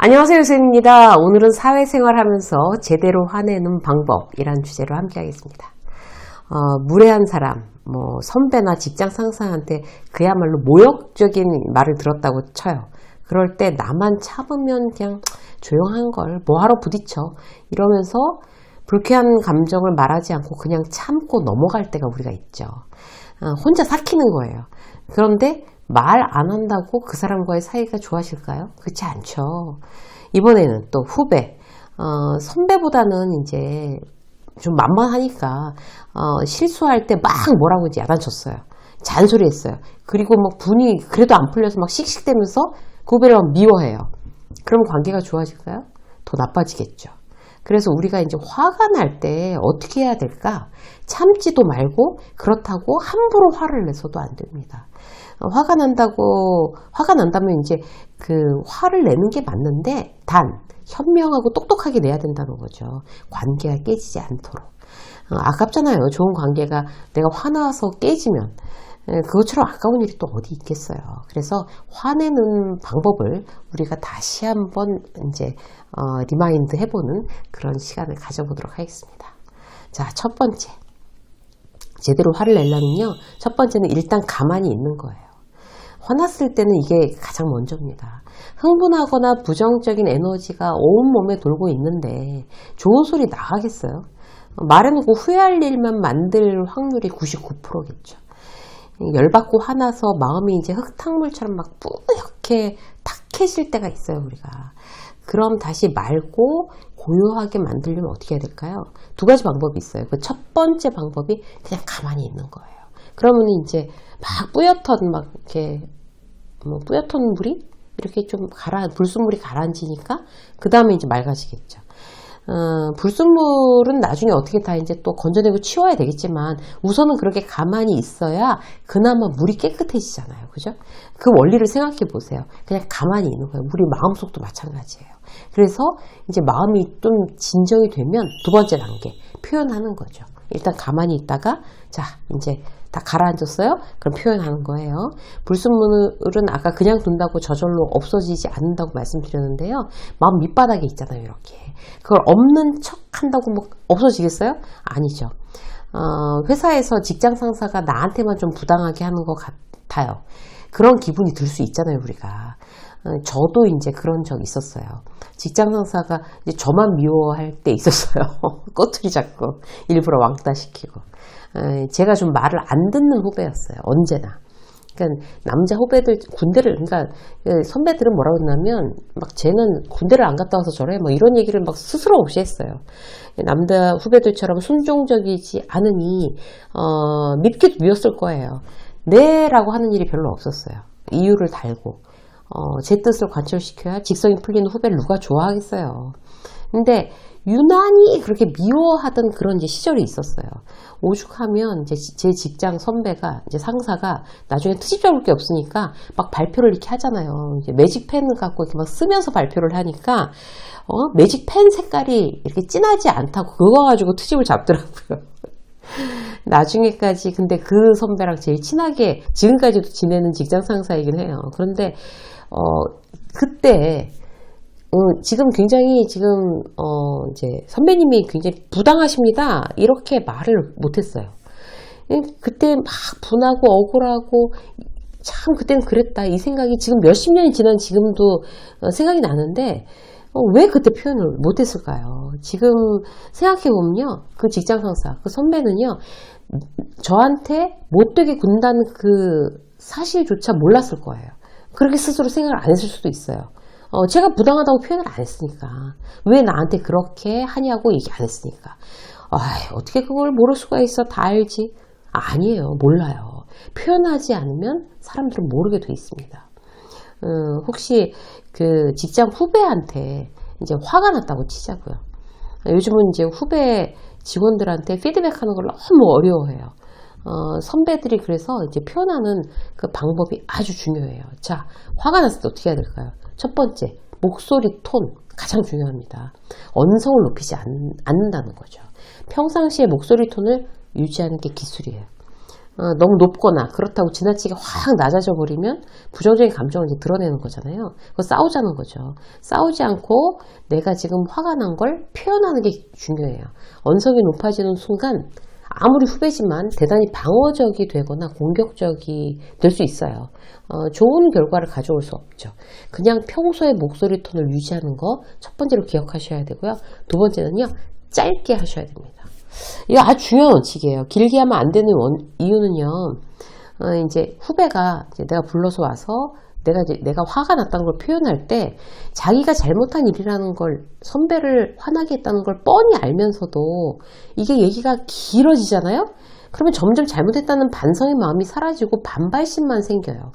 안녕하세요, 유쌤입니다. 오늘은 사회생활 하면서 제대로 화내는 방법이란 주제로 함께 하겠습니다. 무례한 사람, 선배나 직장 상사한테 그야말로 모욕적인 말을 들었다고 쳐요. 그럴 때 나만 참으면 그냥 조용한 걸 뭐하러 부딪혀 이러면서 불쾌한 감정을 말하지 않고 그냥 참고 넘어갈 때가 우리가 있죠. 혼자 삭히는 거예요. 그런데 말 안 한다고 그 사람과의 사이가 좋아질까요? 그렇지 않죠. 이번에는 또 후배, 선배보다는 이제 좀 만만하니까 실수할 때 막 뭐라고 이제 야단쳤어요. 잔소리했어요. 그리고 막 분이 그래도 안 풀려서 막 씩씩대면서 그 후배를 막 미워해요. 그럼 관계가 좋아질까요? 더 나빠지겠죠. 그래서 우리가 이제 화가 날 때 어떻게 해야 될까? 참지도 말고 그렇다고 함부로 화를 내서도 안 됩니다. 화가 난다면 이제 그 화를 내는 게 맞는데 단 현명하고 똑똑하게 내야 된다는 거죠. 관계가 깨지지 않도록. 아깝잖아요. 좋은 관계가 내가 화나서 깨지면 그것처럼 아까운 일이 또 어디 있겠어요. 그래서 화내는 방법을 우리가 다시 한번 이제 리마인드 해보는 그런 시간을 가져보도록 하겠습니다. 자, 첫 번째. 제대로 화를 내려면요. 첫 번째는 일단 가만히 있는 거예요. 화났을 때는 이게 가장 먼저입니다. 흥분하거나 부정적인 에너지가 온몸에 돌고 있는데 좋은 소리 나가겠어요? 말해놓고 후회할 일만 만들 확률이 99%겠죠. 열받고 화나서 마음이 이제 흙탕물처럼 막 뿌옇게 탁해질 때가 있어요, 우리가. 그럼 다시 맑고 고요하게 만들려면 어떻게 해야 될까요? 두 가지 방법이 있어요. 그 첫 번째 방법이 그냥 가만히 있는 거예요. 그러면 이제 막 뿌옇던 막 이렇게 뿌옇던 물이 이렇게 좀 불순물이 가라앉으니까 그 다음에 이제 맑아지겠죠. 불순물은 나중에 어떻게 다 이제 또 건져내고 치워야 되겠지만 우선은 그렇게 가만히 있어야 그나마 물이 깨끗해지잖아요. 그죠? 그 원리를 생각해 보세요. 그냥 가만히 있는 거예요. 우리 마음속도 마찬가지예요. 그래서 이제 마음이 좀 진정이 되면 두 번째 단계 표현하는 거죠. 일단 가만히 있다가 자 이제 다 가라앉았어요? 그럼 표현하는 거예요. 불순물은 아까 그냥 둔다고 저절로 없어지지 않는다고 말씀드렸는데요. 마음 밑바닥에 있잖아요. 이렇게. 그걸 없는 척 한다고 뭐 없어지겠어요? 아니죠. 회사에서 직장 상사가 나한테만 좀 부당하게 하는 것 같아요. 그런 기분이 들 수 있잖아요. 우리가. 저도 이제 그런 적이 있었어요. 직장 상사가 이제 저만 미워할 때 있었어요. 꼬투리 잡고 일부러 왕따 시키고. 제가 좀 말을 안 듣는 후배였어요. 언제나. 그러니까 남자 후배들 그러니까 선배들은 뭐라고 했냐면 막 쟤는 군대를 안 갔다 와서 저래 뭐 이런 얘기를 막 스스럼 없이 했어요. 남자 후배들처럼 순종적이지 않으니 밉기도 미웠을 거예요. 네라고 하는 일이 별로 없었어요. 이유를 달고 제 뜻을 관철시켜야 직성이 풀리는 후배를 누가 좋아하겠어요. 근데 유난히 그렇게 미워하던 그런 이제 시절이 있었어요. 오죽하면 이제 제 직장 선배가 이제 상사가 나중에 트집 잡을 게 없으니까 막 발표를 이렇게 하잖아요. 이제 매직펜을 갖고 이렇게 막 쓰면서 발표를 하니까 매직펜 색깔이 이렇게 진하지 않다고 그거 가지고 트집을 잡더라고요. 나중에까지 근데 그 선배랑 제일 친하게 지금까지도 지내는 직장 상사이긴 해요. 그런데 그때 지금 굉장히 이제 선배님이 굉장히 부당하십니다. 이렇게 말을 못했어요. 그때 막 분하고 억울하고 참 그때는 그랬다. 이 생각이 지금 몇십 년이 지난 지금도 생각이 나는데 왜 그때 표현을 못했을까요? 지금 생각해보면요. 그 직장 상사, 그 선배는요. 저한테 못되게 군다는 그 사실조차 몰랐을 거예요. 그렇게 스스로 생각을 안 했을 수도 있어요. 제가 부당하다고 표현을 안 했으니까. 왜 나한테 그렇게 하냐고 얘기 안 했으니까. 어떻게 그걸 모를 수가 있어? 다 알지? 아니에요. 몰라요. 표현하지 않으면 사람들은 모르게 돼 있습니다. 혹시 그 직장 후배한테 이제 화가 났다고 치자고요. 요즘은 이제 후배 직원들한테 피드백하는 걸 너무 어려워해요. 선배들이 그래서 이제 표현하는 그 방법이 아주 중요해요. 자, 화가 났을 때 어떻게 해야 될까요? 첫 번째, 목소리 톤 가장 중요합니다. 언성을 높이지 않는다는 거죠. 평상시에 목소리 톤을 유지하는 게 기술이에요. 너무 높거나 그렇다고 지나치게 확 낮아져 버리면 부정적인 감정을 이제 드러내는 거잖아요. 그거 싸우자는 거죠. 싸우지 않고 내가 지금 화가 난 걸 표현하는 게 중요해요. 언성이 높아지는 순간 아무리 후배지만 대단히 방어적이 되거나 공격적이 될 수 있어요. 좋은 결과를 가져올 수 없죠. 그냥 평소의 목소리 톤을 유지하는 거 첫 번째로 기억하셔야 되고요. 두 번째는요, 짧게 하셔야 됩니다. 이거 아주 중요한 원칙이에요. 길게 하면 안 되는 이유는요, 이제 후배가 이제 내가 불러서 와서 내가 화가 났다는 걸 표현할 때 자기가 잘못한 일이라는 걸 선배를 화나게 했다는 걸 뻔히 알면서도 이게 얘기가 길어지잖아요. 그러면 점점 잘못했다는 반성의 마음이 사라지고 반발심만 생겨요.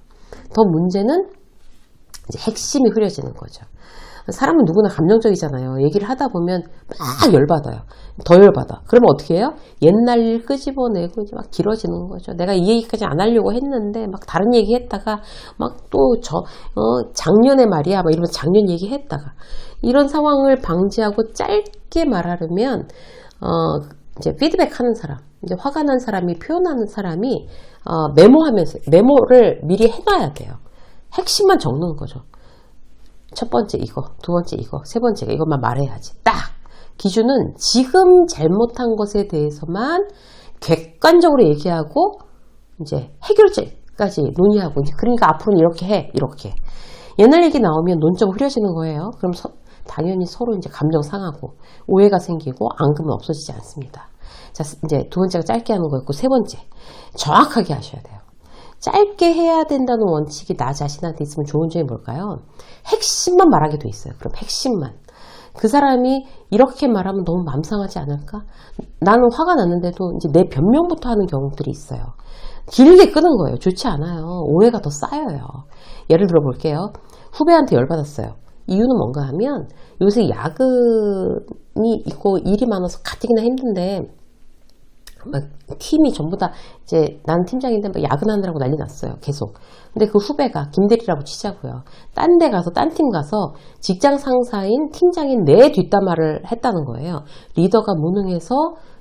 더 문제는 이제 핵심이 흐려지는 거죠. 사람은 누구나 감정적이잖아요. 얘기를 하다 보면 막 열받아요. 더 열받아. 그러면 어떻게 해요? 옛날 일 끄집어내고 이제 막 길어지는 거죠. 내가 이 얘기까지 안 하려고 했는데 막 다른 얘기 했다가 막 또 작년에 말이야 막 이러면서 작년 얘기 했다가 이런 상황을 방지하고 짧게 말하려면 이제 피드백 하는 사람, 이제 화가 난 사람이 표현하는 사람이 메모를 미리 해놔야 돼요. 핵심만 적는 거죠. 첫 번째 이거, 두 번째 이거, 세 번째 이것만 말해야지. 딱! 기준은 지금 잘못한 것에 대해서만 객관적으로 얘기하고 이제 해결책까지 논의하고 그러니까 앞으로는 이렇게 해, 이렇게. 옛날 얘기 나오면 논점 흐려지는 거예요. 그럼 당연히 서로 이제 감정 상하고 오해가 생기고 앙금은 없어지지 않습니다. 자, 이제 두 번째가 짧게 하는 거였고 세 번째, 정확하게 하셔야 돼요. 짧게 해야 된다는 원칙이 나 자신한테 있으면 좋은 점이 뭘까요? 핵심만 말하게 돼 있어요. 그럼 핵심만. 그 사람이 이렇게 말하면 너무 맘 상하지 않을까? 나는 화가 났는데도 이제 내 변명부터 하는 경우들이 있어요. 길게 끄는 거예요. 좋지 않아요. 오해가 더 쌓여요. 예를 들어 볼게요. 후배한테 열받았어요. 이유는 뭔가 하면 요새 야근이 있고 일이 많아서 가뜩이나 힘든데 막 팀이 전부 다 이제 난 팀장인데 막 야근하느라고 난리 났어요. 계속. 근데 그 후배가 김대리라고 치자고요. 딴 데 가서 딴 팀 가서 직장 상사인 팀장인 내 뒷담화를 했다는 거예요. 리더가 무능해서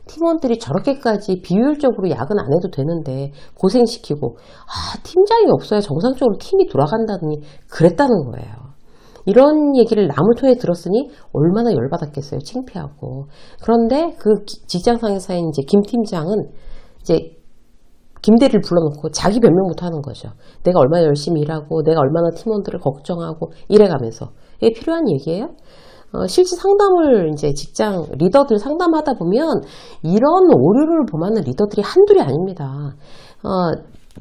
팀원들이 저렇게까지 비효율적으로 야근 안 해도 되는데 고생시키고 팀장이 없어야 정상적으로 팀이 돌아간다더니 그랬다는 거예요. 이런 얘기를 남을 통해 들었으니 얼마나 열받았겠어요. 창피하고. 그런데 그 직장 상사인 이제 김 팀장은 이제 김대리를 불러놓고 자기 변명부터 하는 거죠. 내가 얼마나 열심히 일하고 내가 얼마나 팀원들을 걱정하고 이래가면서. 이게 필요한 얘기예요. 실제 상담을 이제 직장 리더들 상담하다 보면 이런 오류를 범하는 리더들이 한둘이 아닙니다.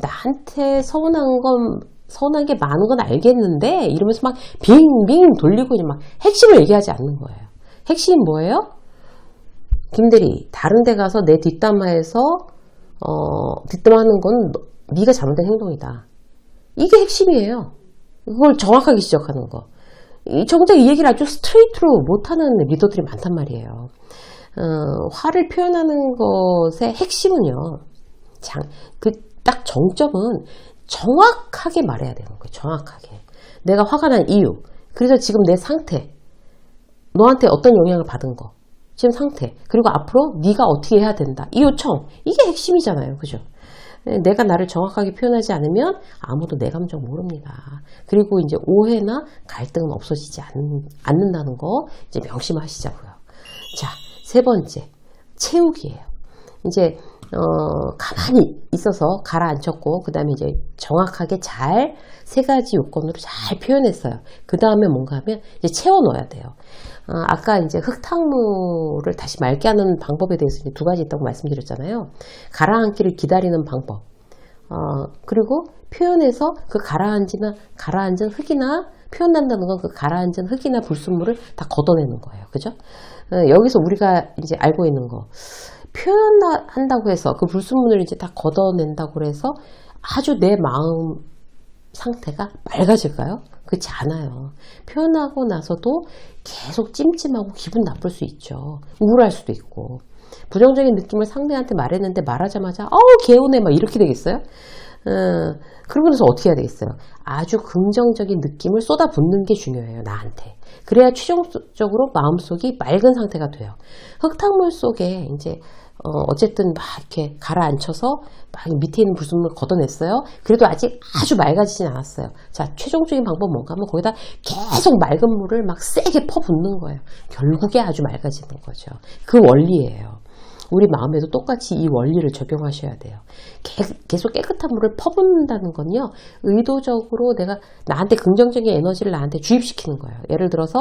나한테 서운한 게 많은 건 알겠는데 이러면서 막 빙빙 돌리고 이제 막 핵심을 얘기하지 않는 거예요. 핵심이 뭐예요? 김대리, 다른 데 가서 내 뒷담화해서 뒷담화하는 건 네가 잘못된 행동이다. 이게 핵심이에요. 그걸 정확하게 지적하는 거. 정작 이 얘기를 아주 스트레이트로 못하는 리더들이 많단 말이에요. 화를 표현하는 것의 핵심은요. 딱 정점은 정확하게 말해야 되는 거예요. 정확하게. 내가 화가 난 이유. 그래서 지금 내 상태. 너한테 어떤 영향을 받은 거. 지금 상태. 그리고 앞으로 네가 어떻게 해야 된다. 이 요청. 이게 핵심이잖아요. 그죠? 내가 나를 정확하게 표현하지 않으면 아무도 내 감정 모릅니다. 그리고 이제 오해나 갈등은 없어지지 않는다는 거 이제 명심하시자고요. 자, 세 번째. 채우기예요. 이제 가만히 있어서 가라앉혔고 그 다음에 이제 정확하게 잘 세 가지 요건으로 잘 표현했어요. 그 다음에 뭔가 하면 이제 채워 넣어야 돼요. 아까 이제 흙탕물을 다시 맑게 하는 방법에 대해서 이제 두 가지 있다고 말씀드렸잖아요. 가라앉기를 기다리는 방법. 그리고 표현해서 그 가라앉은 흙이나 표현한다는 건 그 가라앉은 흙이나 불순물을 다 걷어내는 거예요. 그죠? 여기서 우리가 이제 알고 있는 거. 표현한다고 해서 그 불순물을 이제 다 걷어낸다고 해서 아주 내 마음 상태가 맑아질까요? 그렇지 않아요. 표현하고 나서도 계속 찜찜하고 기분 나쁠 수 있죠. 우울할 수도 있고. 부정적인 느낌을 상대한테 말했는데 말하자마자 개운해 막 이렇게 되겠어요? 그러고 나서 어떻게 해야 되겠어요? 아주 긍정적인 느낌을 쏟아붓는 게 중요해요, 나한테. 그래야 최종적으로 마음속이 맑은 상태가 돼요. 흙탕물 속에 이제 어쨌든 막 이렇게 가라앉혀서 막 밑에 있는 불순물을 걷어냈어요. 그래도 아직 아주 맑아지진 않았어요. 자, 최종적인 방법은 뭔가 하면 거기다 계속 맑은 물을 막 세게 퍼붓는 거예요. 결국에 아주 맑아지는 거죠. 그 원리예요. 우리 마음에도 똑같이 이 원리를 적용하셔야 돼요. 계속 깨끗한 물을 퍼붓는다는 건요, 의도적으로 내가 나한테 긍정적인 에너지를 나한테 주입시키는 거예요. 예를 들어서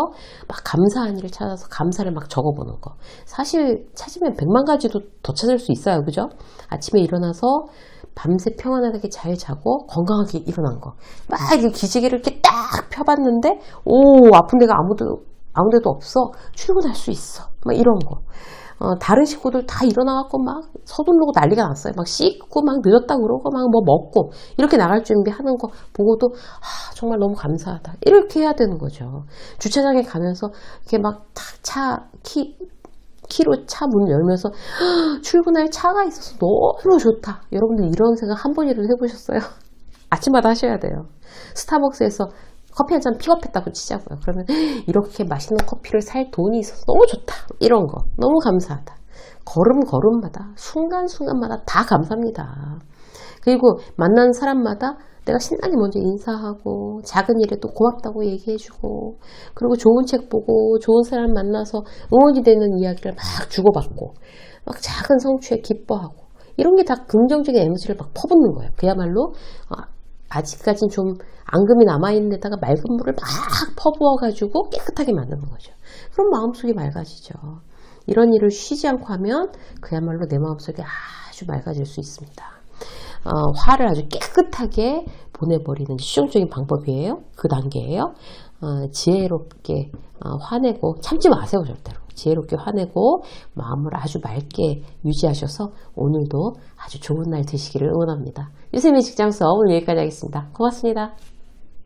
막 감사한 일을 찾아서 감사를 막 적어보는 거. 사실 찾으면 100만 가지도 더 찾을 수 있어요. 그죠? 아침에 일어나서 밤새 평안하게 잘 자고 건강하게 일어난 거. 막 이렇게 기지개를 이렇게 딱 펴봤는데, 오, 아픈 데가 아무 데도 없어. 출근할 수 있어. 막 이런 거. 다른 식구들 다 일어나갖고 막 서두르고 난리가 났어요. 막 씻고 막 늦었다 그러고 막 뭐 먹고 이렇게 나갈 준비하는 거 보고도 정말 너무 감사하다. 이렇게 해야 되는 거죠. 주차장에 가면서 이렇게 막 키로 차 문 열면서 출근할 차가 있어서 너무 좋다. 여러분들 이런 생각 한 번이라도 해보셨어요? 아침마다 하셔야 돼요. 스타벅스에서 커피 한 잔 픽업했다고 치자고요. 그러면 이렇게 맛있는 커피를 살 돈이 있어서 너무 좋다. 이런 거 너무 감사하다. 걸음걸음마다 순간순간마다 다 감사합니다. 그리고 만나는 사람마다 내가 신나게 먼저 인사하고 작은 일에도 고맙다고 얘기해주고, 그리고 좋은 책 보고 좋은 사람 만나서 응원이 되는 이야기를 막 주고받고 막 작은 성취에 기뻐하고, 이런 게 다 긍정적인 에너지를 막 퍼붓는 거예요. 그야말로 아직까진 좀 앙금이 남아있는 데다가 맑은 물을 막 퍼부어가지고 깨끗하게 만드는 거죠. 그럼 마음속이 맑아지죠. 이런 일을 쉬지 않고 하면 그야말로 내 마음속이 아주 맑아질 수 있습니다. 화를 아주 깨끗하게 보내버리는 실용적인 방법이에요. 그 단계예요. 지혜롭게 화내고 참지 마세요. 절대로. 지혜롭게 화내고 마음을 아주 맑게 유지하셔서 오늘도 아주 좋은 날 되시기를 응원합니다. 유쌤의 직장수업 오늘 여기까지 하겠습니다. 고맙습니다.